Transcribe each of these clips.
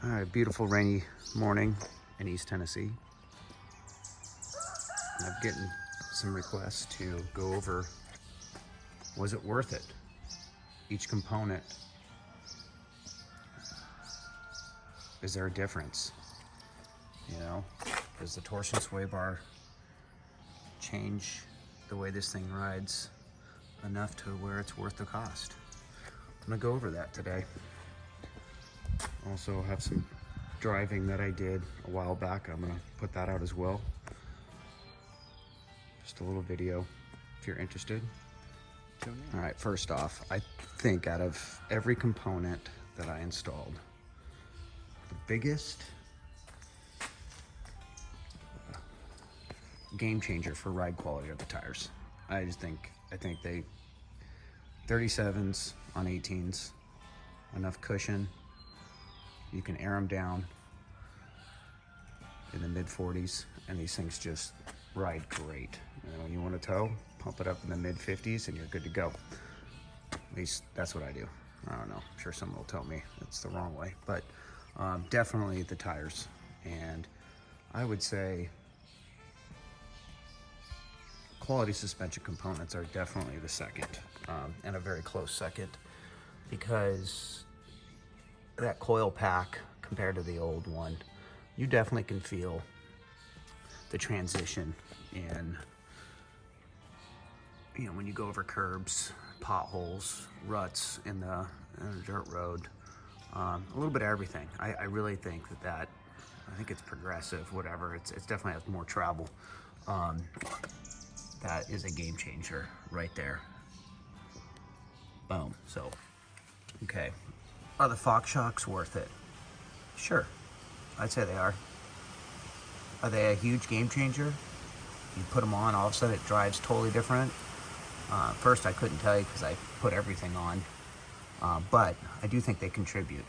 All right, beautiful rainy morning in East Tennessee. I'm getting some requests to go over, was it worth it? Each component, is there a difference? You know, does the Torsion Sway Bar change the way this thing rides enough to where it's worth the cost? I'm gonna go over that today. Also have some driving that I did a while back. I'm gonna put that out as well. Just a little video if you're interested. All right, first off, I think out of every component that I installed, the biggest game changer for ride quality are the tires. I think they 37s on 18s, enough cushion. You can air them down in the mid 40s, and these things just ride great. And when you want to tow, pump it up in the mid 50s, and you're good to go. At least that's what I do. I don't know. I'm sure someone will tell me it's the wrong way, but definitely the tires. And I would say quality suspension components are definitely the second, and a very close second, because that coil pack compared to the old one, you definitely can feel the transition in, you know, when you go over curbs, potholes, ruts in the dirt road, a little bit of everything. I really think I think it's progressive, whatever. It's definitely has more travel. That is a game changer right there. Boom. So, okay. Are the Fox shocks worth it? Sure, I'd say they are. Are they a huge game changer? You put them on, all of a sudden it drives totally different. First, I couldn't tell you because I put everything on, but I do think they contribute.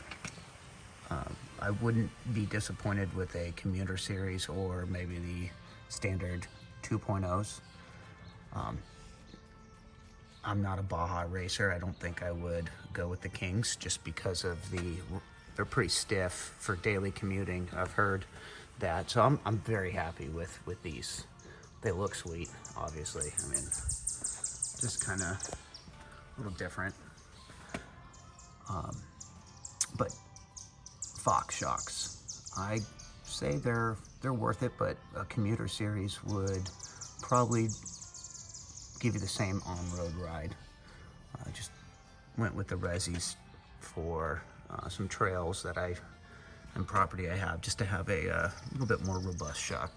I wouldn't be disappointed with a commuter series or maybe the standard 2.0s. I'm not a Baja racer. I don't think I would go with the Kings just because of they're pretty stiff for daily commuting. I've heard that, so I'm very happy with these. They look sweet, obviously. I mean, just kind of a little different. But Fox shocks, I say they're worth it, but a commuter series would probably give you the same on-road ride. I just went with the Resis for some trails that and property I have, just to have a little bit more robust shock.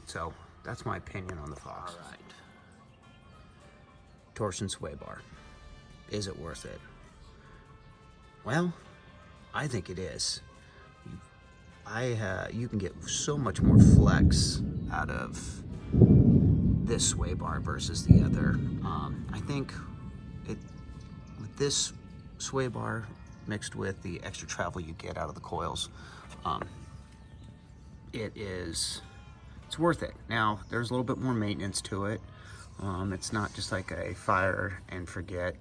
So that's my opinion on the Fox. All right. Torsion Sway Bar. Is it worth it? Well, I think it is. You can get so much more flex out of this sway bar versus the other. I think with this sway bar mixed with the extra travel you get out of the coils, it's worth it. Now, there's a little bit more maintenance to it. It's not just like a fire and forget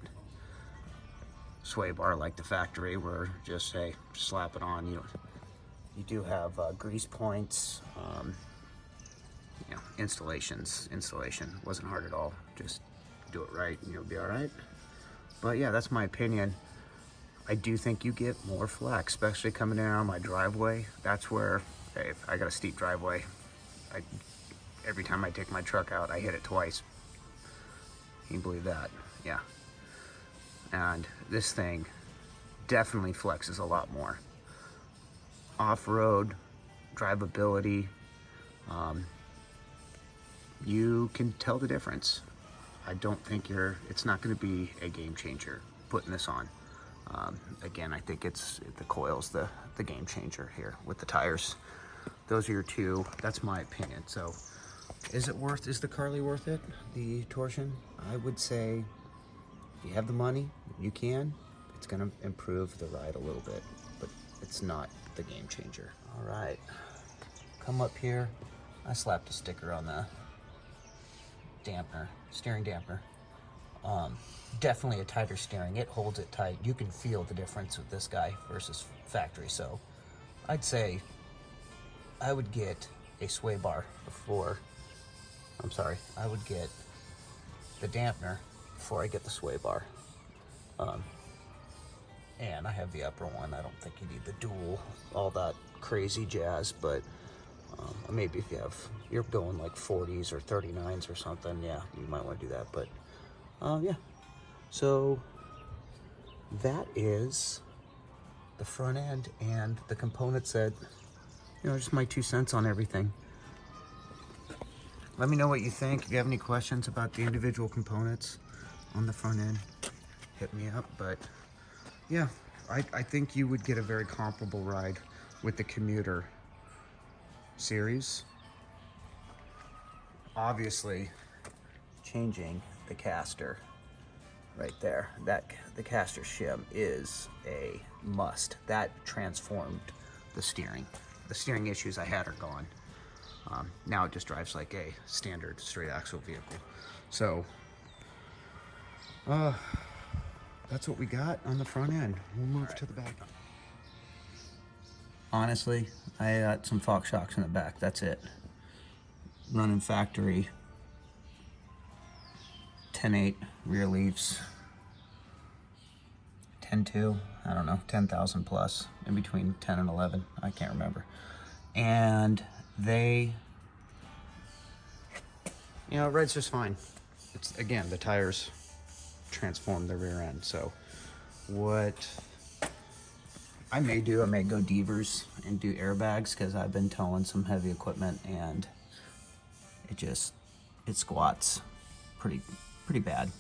sway bar like the factory where just say slap it on. You do have grease points. You know, installation wasn't hard at all. Just do it right and you'll be all right. But yeah, that's my opinion. I do think you get more flex, especially coming down my driveway. That's where, hey, I got a steep driveway. Every time I take my truck out, I hit it twice. Can you believe that? Yeah. And this thing definitely flexes a lot more. Off-road, drivability, you can tell the difference. I don't think it's not going to be a game changer putting this on. Again, I think it's the coils, the game changer here with the tires. Those are your two. That's my opinion. So is the Carli worth it? The Torsion? I would say if you have the money, you can. It's going to improve the ride a little bit, but it's not the game changer. All right, come up here. I slapped a sticker on the dampener, steering dampener. Definitely a tighter steering. It holds it tight. You can feel the difference with this guy versus factory. So I'd say I would get a sway bar before, I would get the dampener before I get the sway bar. And I have the upper one. I don't think you need the dual, all that crazy jazz, but maybe if you're going like 40s or 39s or something, yeah, you might want to do that. But yeah, so that is the front end and the components that, just my 2 cents on everything. Let me know what you think. If you have any questions about the individual components on the front end, hit me up. But yeah, I think you would get a very comparable ride with the Commuter series. Obviously, changing the caster right there, the caster shim is a must. That transformed the steering. The steering issues I had are gone. Now it just drives like a standard straight axle vehicle. So that's what we got on the front end. We'll move to the back. Honestly, I got some Fox shocks in the back. That's it. Running factory 10.8 rear leaves, 10.2, I don't know, 10,000 plus, in between 10 and 11, I can't remember. And they, it rides just fine. It's, again, the tires transform the rear end. So what I may do, I may go Devers and do airbags, because I've been towing some heavy equipment and it squats pretty bad.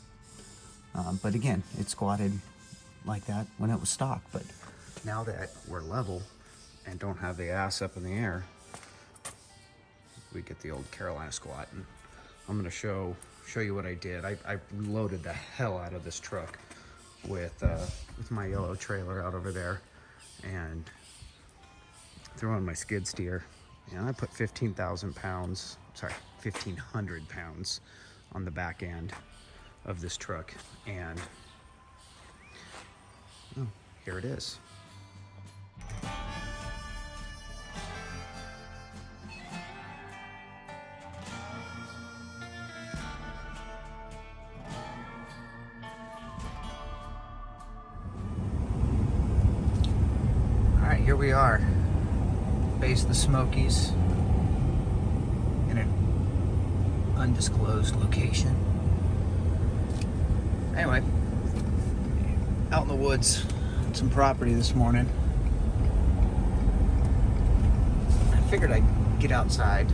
But again, it squatted like that when it was stock. But now that we're level and don't have the ass up in the air, we get the old Carolina squat. And I'm gonna show you what I did. I loaded the hell out of this truck with my yellow trailer out over there, and threw on my skid steer, and I put 15,000 pounds, sorry, 1,500 pounds on the back end of this truck, and here it is. Alright, here we are, base of the Smokies, in an undisclosed location. Anyway, out in the woods on some property this morning. I figured I'd get outside,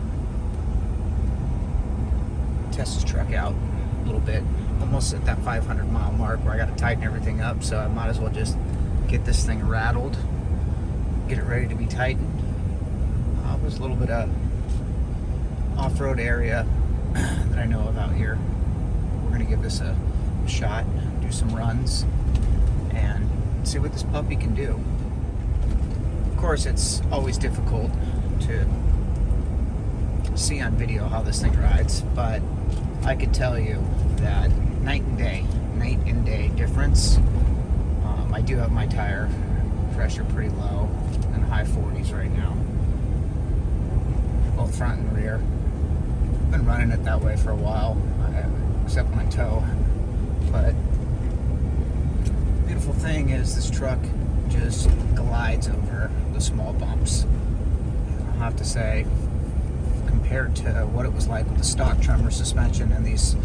test this truck out a little bit. Almost at that 500 mile mark where I got to tighten everything up, so I might as well just get this thing rattled, get it ready to be tightened. There's a little bit of off-road area that I know of out here. We're gonna give this a shot, do some runs, and see what this puppy can do. Of course, it's always difficult to see on video how this thing rides, but I could tell you that night and day difference. I do have my tire pressure pretty low, in the high 40s right now, both front and rear. Been running it that way for a while, except when I tow. But the beautiful thing is this truck just glides over the small bumps. I'll have to say, compared to what it was like with the stock tremor suspension and these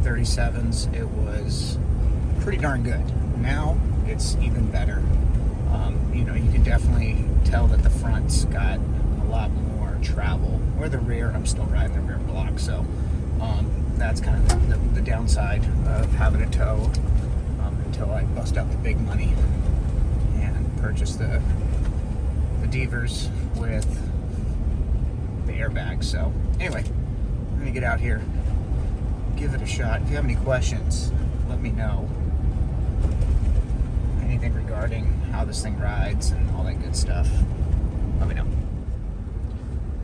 37s, it was pretty darn good. Now it's even better. You can definitely tell that the front's got a lot more travel, or the rear, I'm still riding the rear block, so that's kind of the downside of having a tow until I bust out the big money and purchase the Devers with the airbags. So anyway, I'm gonna get out here, give it a shot. If you have any questions, let me know. Anything regarding how this thing rides and all that good stuff, let me know.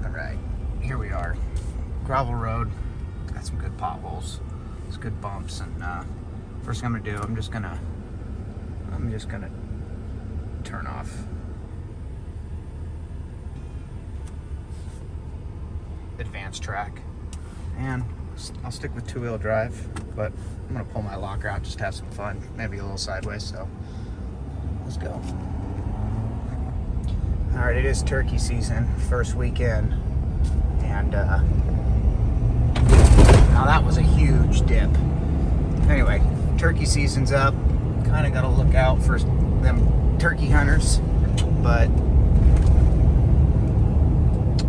All right, here we are. Gravel road, got some good potholes. It's good bumps, and first thing I'm gonna do, I'm just gonna turn off advanced track, and I'll stick with 2-wheel drive, but I'm gonna pull my locker out, just have some fun, maybe a little sideways, so let's go. All right, it is turkey season, first weekend, and now that was a huge dip. Anyway, turkey season's up, kind of got to look out for them turkey hunters, but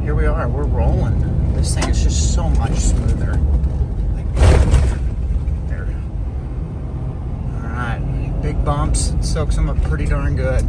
here we are, we're rolling. This thing is just so much smoother. There. All right, big bumps, soaks them up pretty darn good.